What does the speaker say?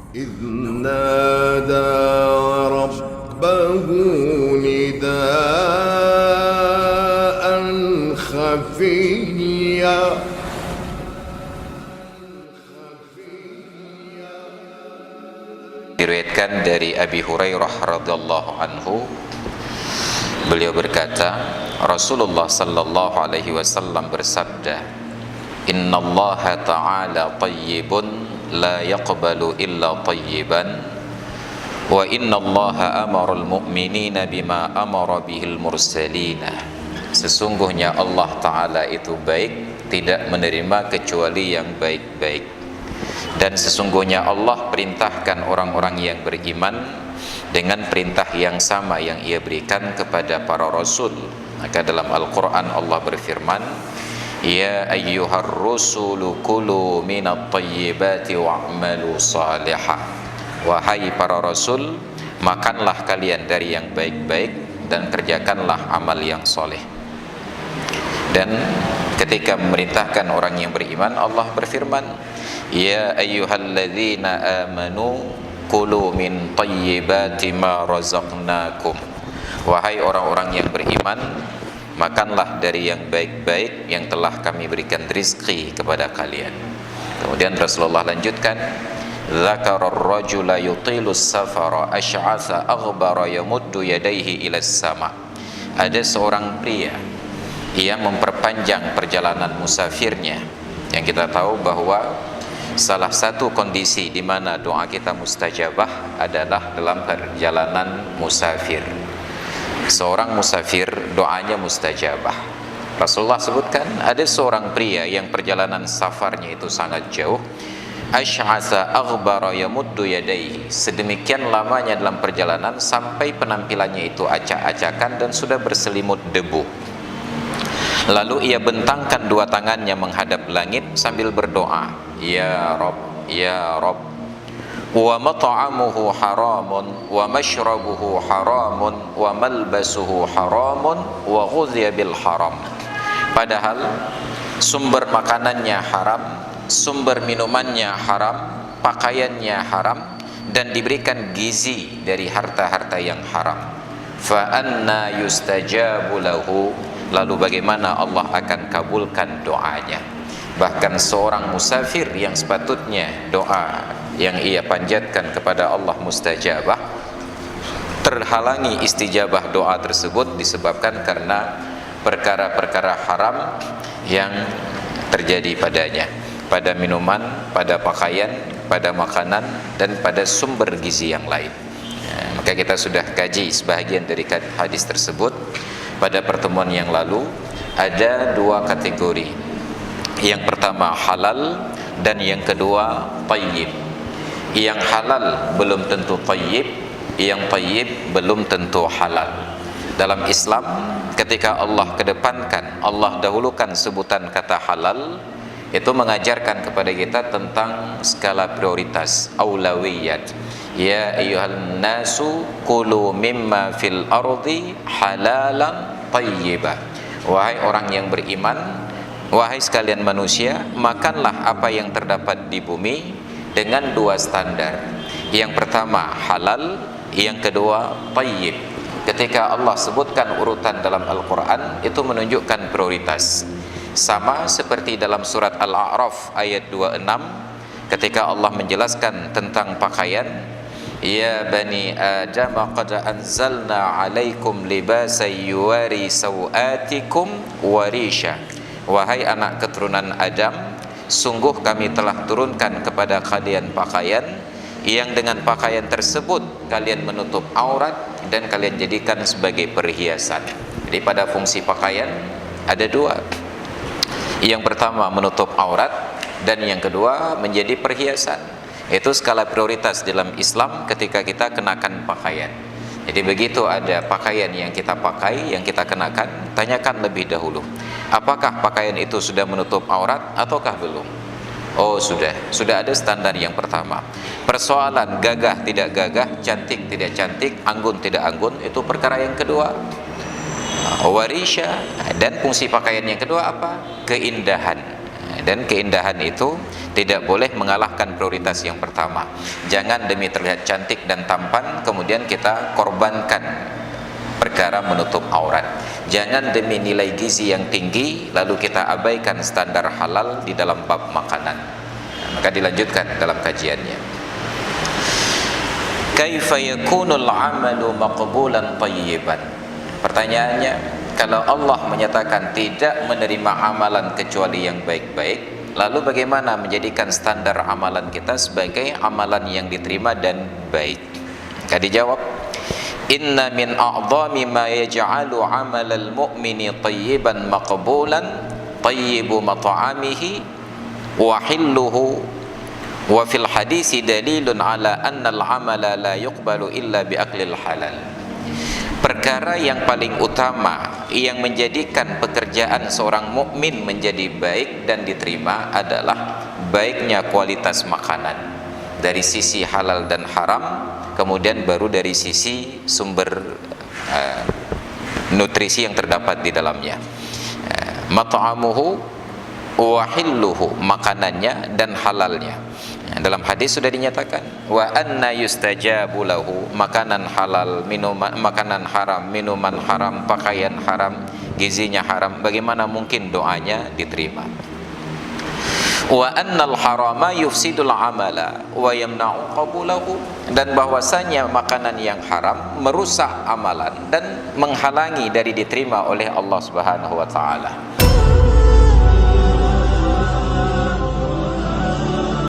إذ نادى ربه نداء خفيا Diriwayatkan dari Abi Hurairah radhiyallahu anhu, beliau berkata, Rasulullah sallallahu alaihi wasallam bersabda, Innallaha ta'ala tayyibun la yaqbalu illa tayyiban wa innallaha amarul mu'minina bima amara bihil mursalina. Sesungguhnya Allah Ta'ala itu baik, tidak menerima kecuali yang baik-baik. Dan sesungguhnya Allah perintahkan orang-orang yang beriman dengan perintah yang sama yang ia berikan kepada para rasul. Maka dalam Al-Quran Allah berfirman, Ya ayyuhar rusulu kulu minat tayyibati wa'malu salihah. Wahai para rasul, makanlah kalian dari yang baik-baik dan kerjakanlah amal yang soleh. Dan ketika memerintahkan orang yang beriman, Allah berfirman, Ya ayyuhalladzina amanu kulu min tayyibati ma razaqnakum. Wahai orang-orang yang beriman, makanlah dari yang baik-baik yang telah kami berikan rizki kepada kalian. Kemudian Rasulullah lanjutkan, Dzakarar rajula yutilus safara asy'atha aghbara yamuddu yadayhi ilas sama. Ada seorang pria yang memperpanjang perjalanan musafirnya. Yang kita tahu bahwa salah satu kondisi di mana doa kita mustajabah adalah dalam perjalanan musafir. Seorang musafir doanya mustajabah. Rasulullah sebutkan ada seorang pria yang perjalanan safarnya itu sangat jauh. Asy'atha aghbara yamuddu yadayhi. Sedemikian lamanya dalam perjalanan sampai penampilannya itu acak-acakan dan sudah berselimut debu. Lalu ia bentangkan dua tangannya menghadap langit sambil berdoa, Ya Rabb, Ya Rabb, wa mat'amuhu haramun, wa mashrabuhu haramun, wa malbasuhu haramun, wa ghudhiya bil haram. Padahal sumber makanannya haram, sumber minumannya haram, pakaiannya haram, dan diberikan gizi dari harta-harta yang haram. Fa anna yustajabu lahu. Lalu bagaimana Allah akan kabulkan doanya? Bahkan seorang musafir yang sepatutnya doa yang ia panjatkan kepada Allah mustajabah, terhalangi istijabah doa tersebut disebabkan karena perkara-perkara haram yang terjadi padanya, pada minuman, pada pakaian, pada makanan, dan pada sumber gizi yang lain. Maka kita sudah kaji sebahagian dari hadis tersebut. Pada pertemuan yang lalu ada dua kategori. Yang pertama halal dan yang kedua tayyib. Yang halal belum tentu tayyib, yang tayyib belum tentu halal. Dalam Islam ketika Allah kedepankan, Allah dahulukan sebutan kata halal, itu mengajarkan kepada kita tentang skala prioritas, aulawiyat. Ya ayyuhan nasu kulu mimma fil ardi halalan tayyibah. Wahai orang yang beriman, wahai sekalian manusia, makanlah apa yang terdapat di bumi dengan dua standar. Yang pertama halal, yang kedua tayyib. Ketika Allah sebutkan urutan dalam Al-Quran, itu menunjukkan prioritas. Sama seperti dalam surat Al-A'raf ayat 26, ketika Allah menjelaskan tentang pakaian, Ya bani Adam qad anzalna alaikum libasan yuwari sawatikum warisha. Wahai anak keturunan Adam, sungguh kami telah turunkan kepada kalian pakaian yang dengan pakaian tersebut kalian menutup aurat dan kalian jadikan sebagai perhiasan. Jadi pada fungsi pakaian ada dua. Yang pertama menutup aurat, dan yang kedua menjadi perhiasan. Itu skala prioritas dalam Islam ketika kita kenakan pakaian. Jadi begitu ada pakaian yang kita pakai, yang kita kenakan, tanyakan lebih dahulu, apakah pakaian itu sudah menutup aurat ataukah belum? Oh sudah ada standar yang pertama. Persoalan gagah tidak gagah, cantik tidak cantik, anggun tidak anggun, itu perkara yang kedua. Warisha, dan fungsi pakaian yang kedua apa? Keindahan. Dan keindahan itu tidak boleh mengalahkan prioritas yang pertama. Jangan demi terlihat cantik dan tampan kemudian kita korbankan perkara menutup aurat. Jangan demi nilai gizi yang tinggi lalu kita abaikan standar halal di dalam bab makanan. Maka dilanjutkan dalam kajiannya. Kaifa yakunul amalu maqbulan thayyiban? Pertanyaannya, kalau Allah menyatakan tidak menerima amalan kecuali yang baik-baik, lalu bagaimana menjadikan standar amalan kita sebagai amalan yang diterima dan baik? Maka dijawab, inna min a'dhami ma yaj'alu 'amalal mu'mini thayyiban maqbulan thayyibu mat'amihi wa hilluhu wa fil hadisi dalilun ala anna al-'amala la yuqbalu illa bi aklil halal. Perkara yang paling utama yang menjadikan pekerjaan seorang mukmin menjadi baik dan diterima adalah baiknya kualitas makanan dari sisi halal dan haram, kemudian baru dari sisi sumber nutrisi yang terdapat di dalamnya. Mat'amuhu wa hilluhu, makanannya dan halalnya. Dalam hadis sudah dinyatakan, wa anna yustajabu lahu, makanan halal, makanan haram, minuman haram, pakaian haram, gizinya haram, bagaimana mungkin doanya diterima? Wa annal harama yufsidul amala wa yamna'u qabulahu, dan bahwasanya makanan yang haram merusak amalan dan menghalangi dari diterima oleh Allah Subhanahu wa taala.